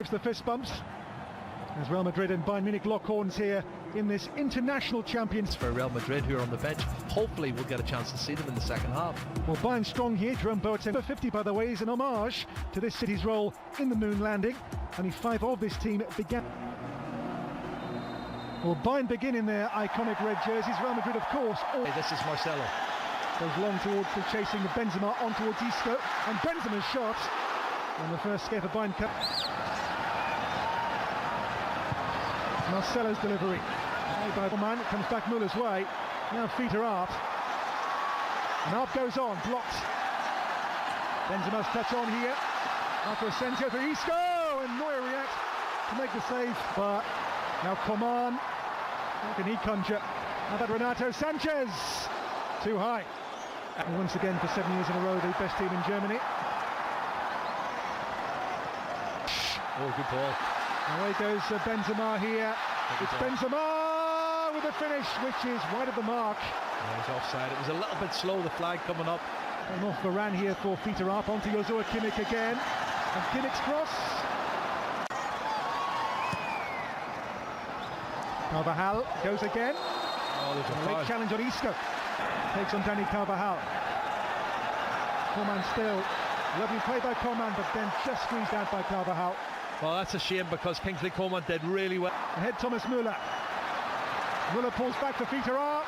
It's the fist bumps as Real Madrid and Bayern Munich lock horns here in this international champions. For Real Madrid, who are on the bench, hopefully we'll get a chance to see them in the second half. Well, Bayern strong here. Jerome Boateng for 50, by the way, is an homage to this city's role in the moon landing. Only 5 of this team began. Well, Bayern begin in their iconic red jerseys. Real Madrid, of course. Hey, this is Marcelo. Goes long towards the chasing the Benzema on towards Isco, and Benzema's shot on the first skate of Bayern Cup. Marcelo's delivery. By the man, it comes back Müller's way. Now feet are up. And up goes on, blocked. Benzema's touch on here. After Asensio for Isco, and Neuer reacts to make the save. But now Coman, how can he conjure? How about Renato Sanchez? Too high. And once again for 7 years in a row, the best team in Germany. Oh, good ball. Away goes Benzema here. It's Benzema with a finish, which is wide of the mark. Yeah, he's offside. It was a little bit slow, the flag coming up. And off Varane here for feet are up, onto Joshua Kimmich again. And Kimmich's cross. Carvajal goes again. Oh, there's a late challenge on Isco. Takes on Dani Carvajal. Coman still. Lovely play by Coman, but then just squeezed out by Carvajal. Well, that's a shame because Kingsley Coman did really well. Ahead Thomas Müller. Müller pulls back, the feet are up.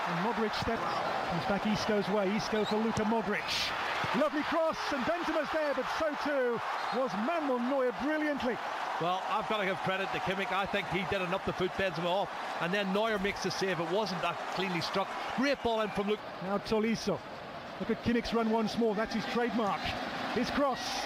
And Modric steps. Comes back Isco's way. Isco for Luka Modric. Lovely cross, and Benzema's there, but so too was Manuel Neuer brilliantly. Well, I've got to give credit to Kimmich. I think he did enough to put Benzema off. And then Neuer makes the save. It wasn't that cleanly struck. Great ball in from Luke. Now Tolisso. Look at Kimmich's run once more. That's his trademark. His cross.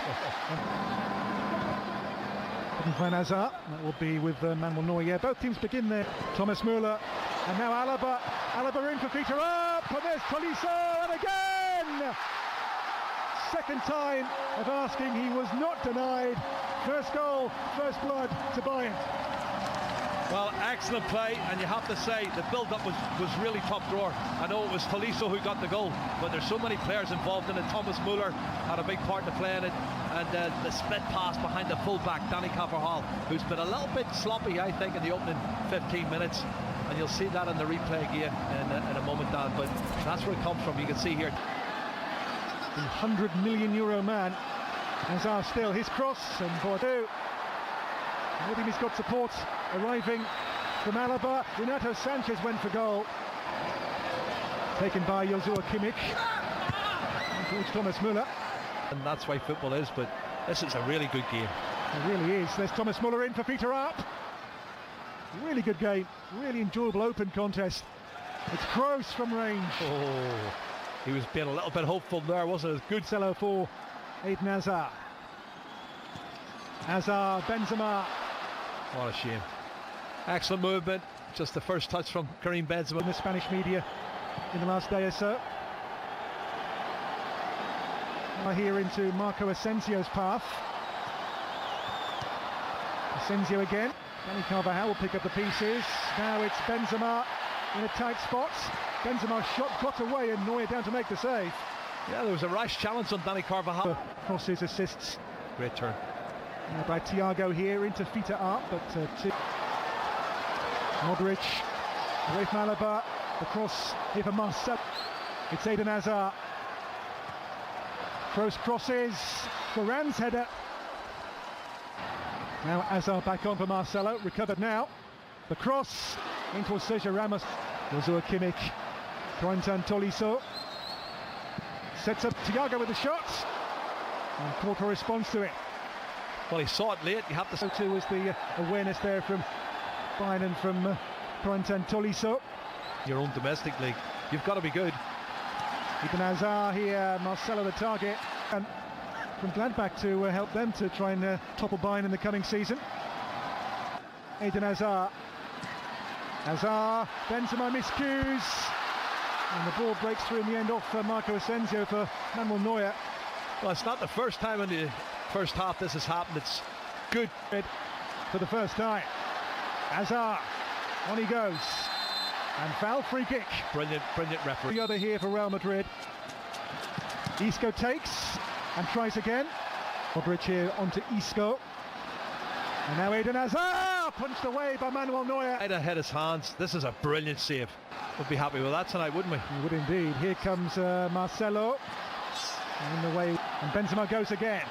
Couldn't find Hazard. That will be with Manuel Neuer. Yeah, both teams begin there. Thomas Müller. And now Alaba. Alaba in for feet are up. And there's Tolisso. And again! Second time of asking. He was not denied. First goal, first blood to Bayern. Well, excellent play, and you have to say the build-up was really top drawer. I know it was Tolisso who got the goal, but there's so many players involved in it. Thomas Müller had a big part to play in it, and the split pass behind the fullback, Dani Carvajal, who's been a little bit sloppy, I think, in the opening 15 minutes. And you'll see that in the replay again in a moment, Dan, but that's where it comes from. You can see here. The €100 million man. Hazard still, his cross, and Bordeaux. Maybe he's got support arriving from Alaba. Renato Sanchez went for goal. Taken by Joshua Kimmich. Towards Thomas Müller. And that's why football is, but this is a really good game. It really is. There's Thomas Müller in for feet are up. Really good game. Really enjoyable open contest. It's Kroos from range. Oh, he was being a little bit hopeful there, wasn't it? Good cello for Eden Hazard. Hazard, Benzema. What a shame. Excellent movement. Just the first touch from Karim Benzema. In the Spanish media in the last day or so. Now here into Marco Asensio's path. Asensio again. Dani Carvajal will pick up the pieces. Now it's Benzema in a tight spot. Benzema's shot got away and Neuer down to make the save. Yeah, there was a rash challenge on Dani Carvajal. Crosses, assists. Great turn. By Thiago here into Fita Art, but Modric, away from Alaba, the cross here for Marcelo. It's Eden Hazard. Kroos crosses, Varane's header. Now Hazard back on for Marcelo, recovered now. The cross in for Sergio Ramos. Joshua Kimmich, Corentin Tolisso. Sets up Thiago with the shot, and Courtois responds to it. Well, he saw it late, you have to... So too was the awareness there from Bayern and from Corentin Tolisso. Your own domestic league, you've got to be good. Eden Hazard here, Marcelo the target. And from Gladbach to help them to try and topple Bayern in the coming season. Eden Hazard. Hazard, Benzema miscues. And the ball breaks through in the end off Marco Asensio for Manuel Neuer. Well, it's not the first time in the first half this has happened. It's good for the first time. Hazard, on he goes. And foul, free kick. Brilliant referee. The other here for Real Madrid. Isco takes and tries again. Modric here onto Isco. And now Eden Hazard, punched away by Manuel Neuer. Right ahead his hands. This is a brilliant save. We'd be happy with that tonight, wouldn't we? We would indeed. Here comes Marcelo. In the way, and Benzema goes again.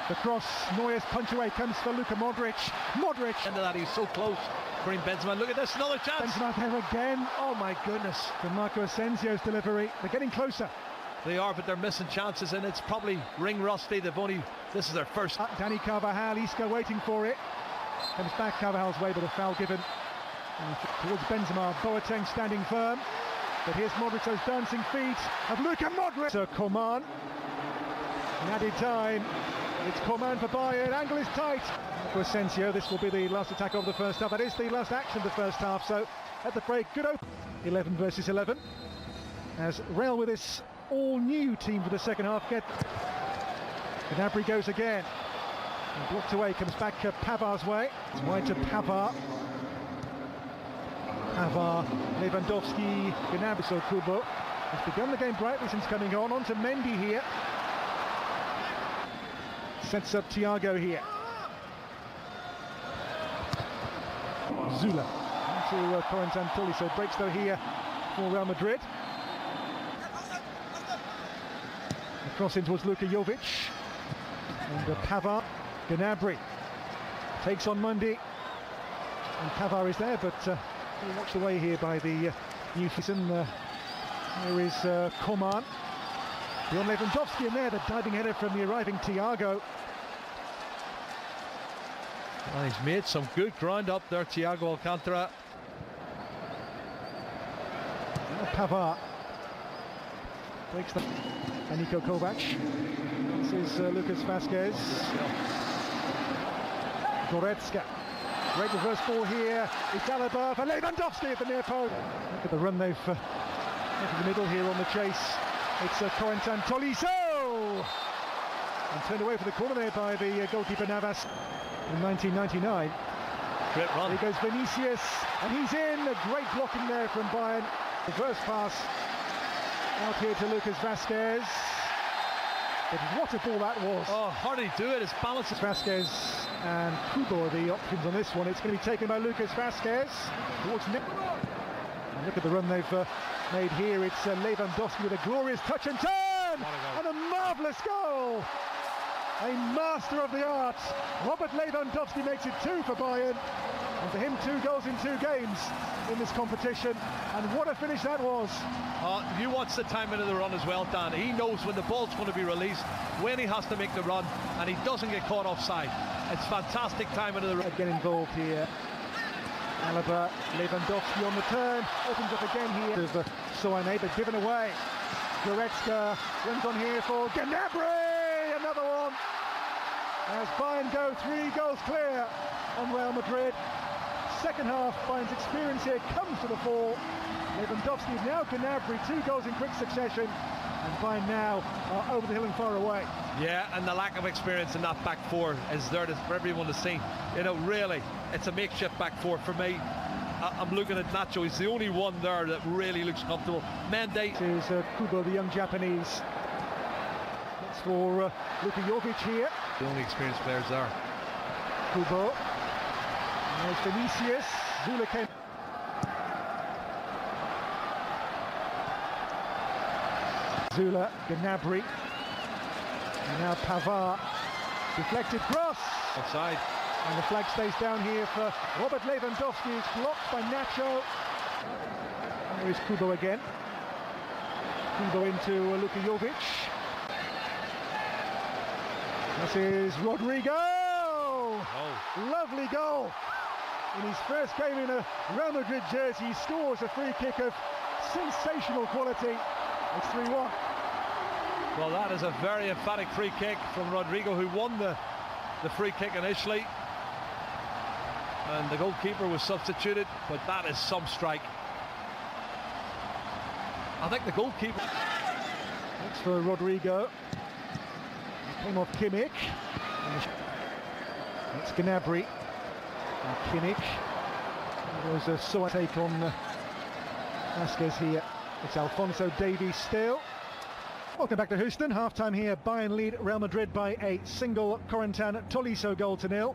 The cross, Neuer's punch away comes for Luka Modric. Modric. Into that, he's so close. Karim Benzema, look at this, another chance. Benzema there again. Oh my goodness. For Marco Asensio's delivery. They're getting closer. They are, but they're missing chances, and it's probably ring rusty. This is their first. Dani Carvajal, Isco waiting for it. Comes back Carvajal's way, but a foul given. And towards Benzema, Boateng standing firm. But here's Modric, those dancing feet of Luka Modric. So Coman. In added time, it's Coman for Bayern. Angle is tight. For Asensio, this will be the last attack of the first half. That is the last action of the first half. So at the break, good open. 11 versus 11. As Real with this all-new team for the second half. Gnabry goes again. And blocked away, comes back Pavar's way. It's wide to Pavard. Pavard, Lewandowski, Gnabry, so Kubo has begun the game brightly since coming on. On to Mendy here. Sets up Thiago here. Zula into Corentin Tolisso. Breaks though here for Real Madrid. Cross in towards Luka Jovic. And Pavard. Gnabry takes on Mundy. And Pavard is there, but watched away here by the new season. Here is Coman. Beyond Lewandowski in there, the diving header from the arriving Thiago. Well, he's made some good ground up there, Thiago Alcantara. Pavard breaks the... And Niko Kovac. This is Lucas Vazquez. Goretzka. Great reverse ball here. It's Alaba for Lewandowski at the near post. Look at the run they've into the middle here on the chase. It's Corentin Tolisso. And turned away for the corner there by the goalkeeper Navas in 1999. Great run. Here goes Vinicius. And he's in. A great blocking there from Bayern. Reverse pass. Out here to Lucas Vazquez. But what a ball that was. Oh, how did he do it? His balance is... Vazquez and Kubo are the options on this one. It's going to be taken by Lucas Vazquez. Towards Nick. And look at the run they've made here. It's Lewandowski with a glorious touch and turn. And a marvellous goal. A master of the art. Robert Lewandowski makes it 2 for Bayern. And for him, 2 goals in 2 games in this competition. And what a finish that was. You watch the timing of the run as well, Dan. He knows when the ball's going to be released, when he has to make the run, and he doesn't get caught offside. It's fantastic timing of the run. Again involved here. Alaba, Lewandowski on the turn. Opens up again here. Soane, but given away. Goretzka runs on here for Gnabry. Another one. As Bayern go 3 goals clear on Real Madrid. Second half, Bayern's experience here comes to the fore. Lewandowski, now Gnabry, 2 goals in quick succession, and Bayern now are over the hill and far away. Yeah, and the lack of experience in that back four is there for everyone to see. You know, really, it's a makeshift back four for me. I'm looking at Nacho, he's the only one there that really looks comfortable. Mendy. This is Kubo, the young Japanese. That's for Luka Jovic here. The only experienced players there. Kubo. There's Vinicius. Zula came. Zula, Gnabry. And now Pavard. Deflected cross. Offside. And the flag stays down here for Robert Lewandowski. It's blocked by Nacho. There is Kubo again. Kubo into Luka Jovic. This is Rodrigo. Oh. Lovely goal. In his first game in a Real Madrid jersey, he scores a free kick of sensational quality. It's 3-1. Well, that is a very emphatic free kick from Rodrigo, who won the free kick initially. And the goalkeeper was substituted, but that is some strike. I think the goalkeeper... That's for Rodrigo. Came off Kimmich. It's Gnabry. And Kimmich. There's a Soane take on Vazquez here. It's Alphonso Davies still. Welcome back to Houston. Half-time here. Bayern lead Real Madrid by a single Corentin Tolisso goal to 0.